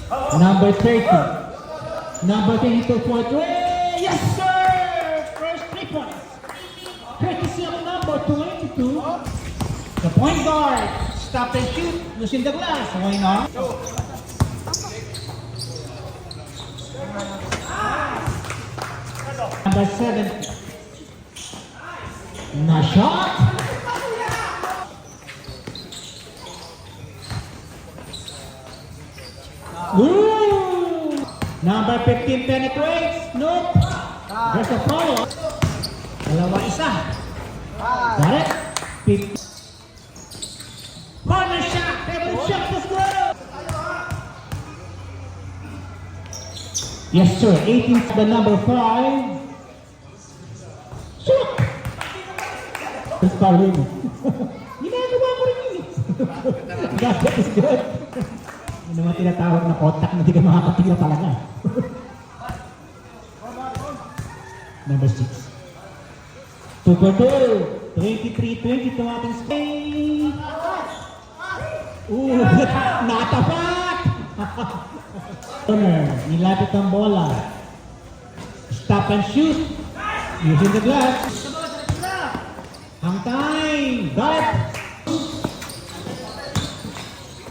Number 30. Number 22 for three. Yes, sir! First 3 points. Courtesy of number 22. The point guard. Stop and shoot. Using the glass. Okay, no? Number 7. Na shot. Ooh. Number 15 penetrates. Nope. There's a foul. Dalawa isa. Got it? 50. Corner shot. Every shot is good. Yes, sir. 18 for the number 5. Shoot! It's foul rin. Ginagawa ko rin yun. That is good. Yung naman tinatawag na kontak na di ka makakatira talaga. Number 6. 2 for 2. 23-20 ating Spain. Ooh, natapat! Nilapit ang bola. Stop and shoot. Using the glass. Ang time. Got it.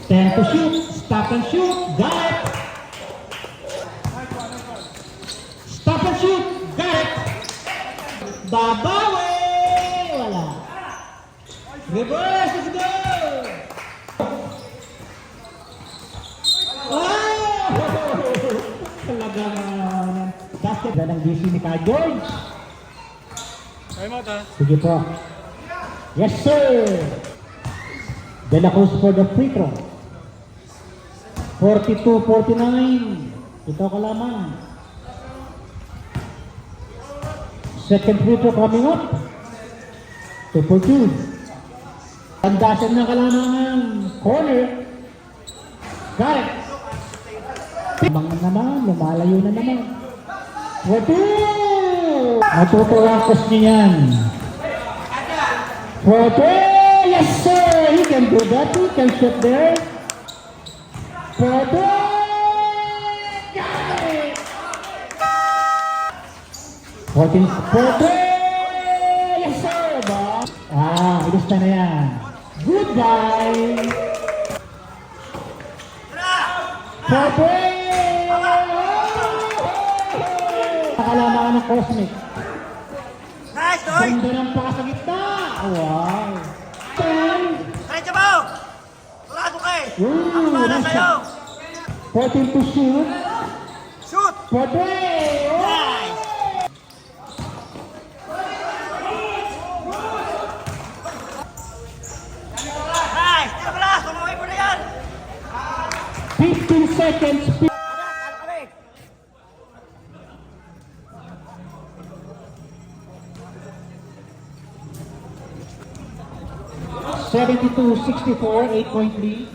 10 to shoot. Stop and shoot. Got it. Stop and shoot. Got it. Babawi. Wala. Reverse. Let's go. Oh! Talagang basket na ng DC ni Ka George. Sige po. Yes, sir. De La Cruz for the free throw. 42-49. Ito ka lamang. Second free throw coming up. 2 for 2. Tandasan na kalamangan. Corner. Got it. Tumang na naman. Lumalayo na naman. 4-2. Matutuwa ang coach niyan. 4-2. Yes, sir. He can do that. He can shoot there. 4-2. Got it. 14-4-2. Yes, sir. Ilista na yan. Goodbye. 4-2. Nakalamaan ng Cosmic. Nice, Doy! Ganda ng paka sa gitna. Wow. 10. Nice, Jabaw! Turado ka eh! Ooh, Ako ba na nice sa'yo? shot. 14 to shoot. Shoot! 4-3. Nice! Nice! Tira ka lang! Sumaway mo na yan! 15 seconds. Talo kami! 72-64, 8-point lead.